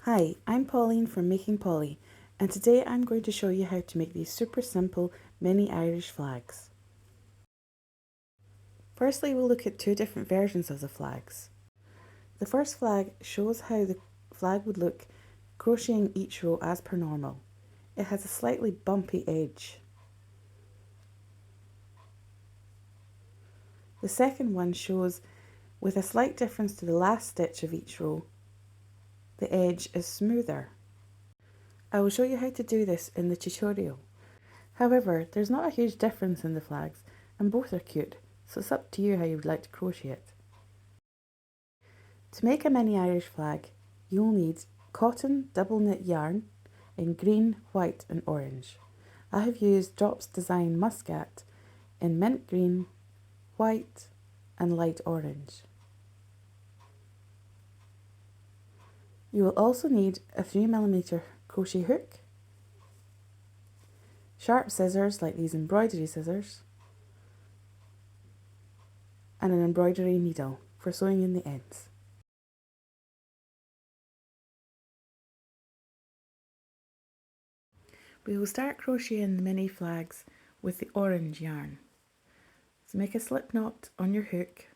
Hi, I'm Pauline from Making Polly, and today I'm going to show you how to make these super simple mini Irish flags. Firstly, we'll look at two different versions of the flags. The first flag shows how the flag would look crocheting each row as per normal. It has a slightly bumpy edge. The second one shows, with a slight difference to the last stitch of each row, the edge is smoother. I will show you how to do this in the tutorial. However, there's not a huge difference in the flags and both are cute, so it's up to you how you would like to crochet it. To make a mini Irish flag, you'll need cotton double knit yarn in green, white and orange. I have used Drops Design Muskat in mint green, white and light orange. You will also need a 3mm crochet hook, sharp scissors like these embroidery scissors, and an embroidery needle for sewing in the ends. We will start crocheting the mini flags with the orange yarn. So make a slip knot on your hook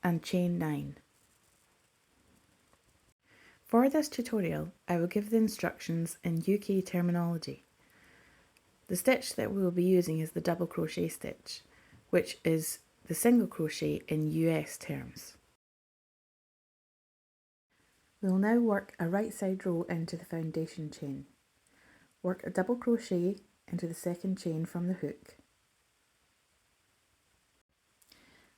and chain 9. For this tutorial, I will give the instructions in UK terminology. The stitch that we will be using is the double crochet stitch, which is the single crochet in US terms. We will now work a right side row into the foundation chain. Work a double crochet into the second chain from the hook,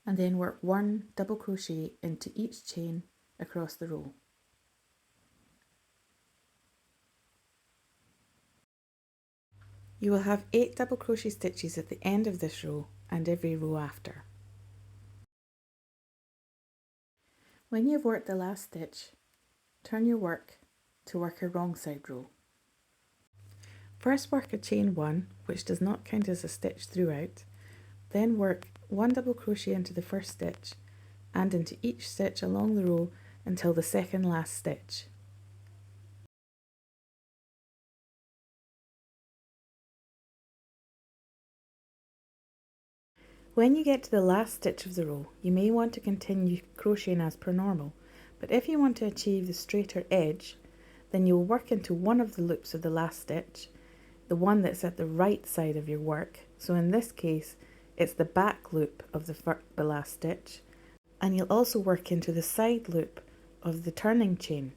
and then work 1 double crochet into each chain across the row. You will have 8 double crochet stitches at the end of this row and every row after. When you've worked the last stitch, turn your work to work a wrong side row. First work a chain 1, which does not count as a stitch throughout, then work 1 double crochet into the first stitch and into each stitch along the row until the second last stitch. When you get to the last stitch of the row, you may want to continue crocheting as per normal, but if you want to achieve the straighter edge, then you will work into one of the loops of the last stitch, the one that's at the right side of your work. So in this case, it's the back loop of the last stitch, and you'll also work into the side loop of the turning chain.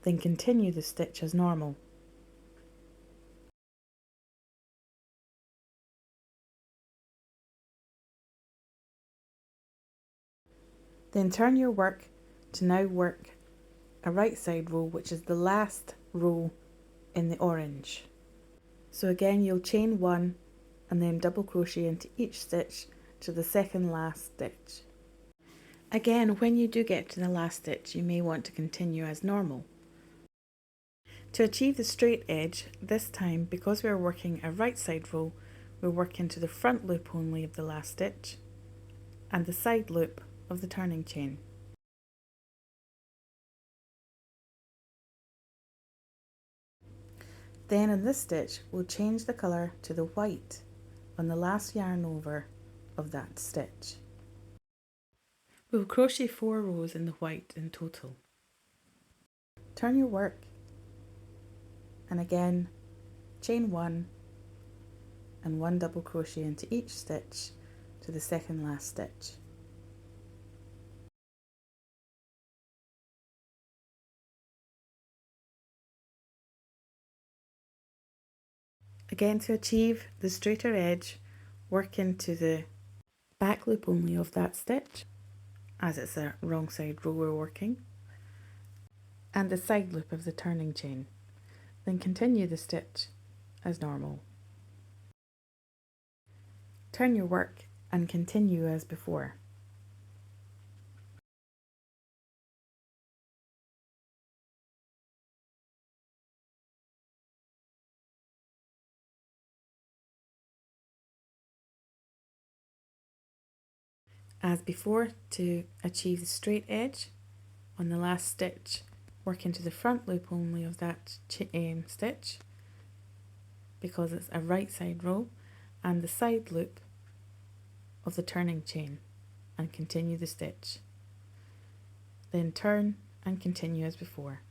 Then continue the stitch as normal. Then turn your work to now work a right side row, which is the last row in the orange. So again, you'll chain 1 and then double crochet into each stitch to the second last stitch. Again, when you do get to the last stitch, you may want to continue as normal. To achieve the straight edge, this time, because we are working a right side row, we'll work into the front loop only of the last stitch and the side loop of the turning chain. Then in this stitch, we'll change the colour to the white on the last yarn over of that stitch. We'll crochet 4 rows in the white in total. Turn your work and again chain 1 and 1 double crochet into each stitch to the second last stitch. Again, to achieve the straighter edge, work into the back loop only of that stitch, as it's a wrong side row we're working, and the side loop of the turning chain. Then continue the stitch as normal. Turn your work and continue as before. As before, to achieve the straight edge on the last stitch, work into the front loop only of that stitch because it's a right side row, and the side loop of the turning chain, and continue the stitch. Then turn and continue as before.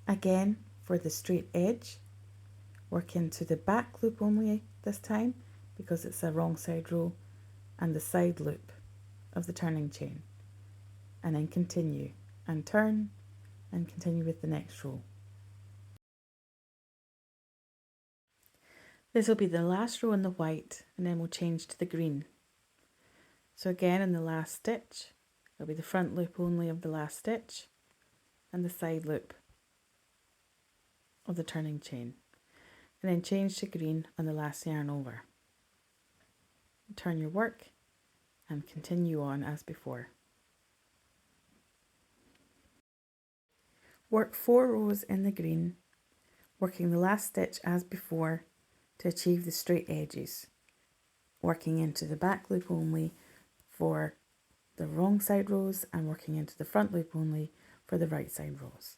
Again, for the straight edge, work into the back loop only this time because it's a wrong side row, and the side loop of the turning chain, and then continue and turn and continue with the next row. This will be the last row in the white, and then we'll change to the green. So again, in the last stitch, it'll be the front loop only of the last stitch and the side loop of the turning chain, and then change to green on the last yarn over. Turn your work and continue on as before. Work 4 rows in the green, working the last stitch as before to achieve the straight edges, working into the back loop only for the wrong side rows and working into the front loop only for the right side rows.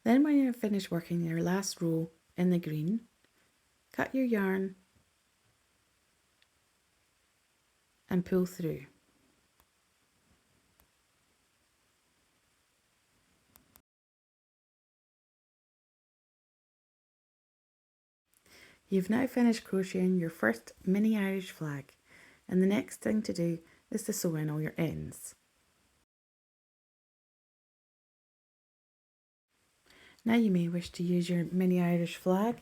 Then when you're finished working your last row in the green, cut your yarn and pull through. You've now finished crocheting your first mini Irish flag, and the next thing to do is to sew in all your ends. Now you may wish to use your mini Irish flag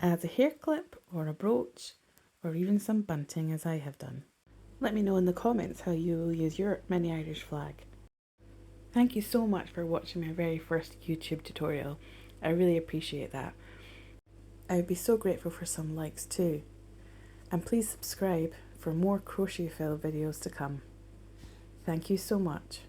as a hair clip or a brooch or even some bunting as I have done. Let me know in the comments how you will use your mini Irish flag. Thank you so much for watching my very first YouTube tutorial. I really appreciate that. I would be so grateful for some likes too. And please subscribe for more crochet fill videos to come. Thank you so much.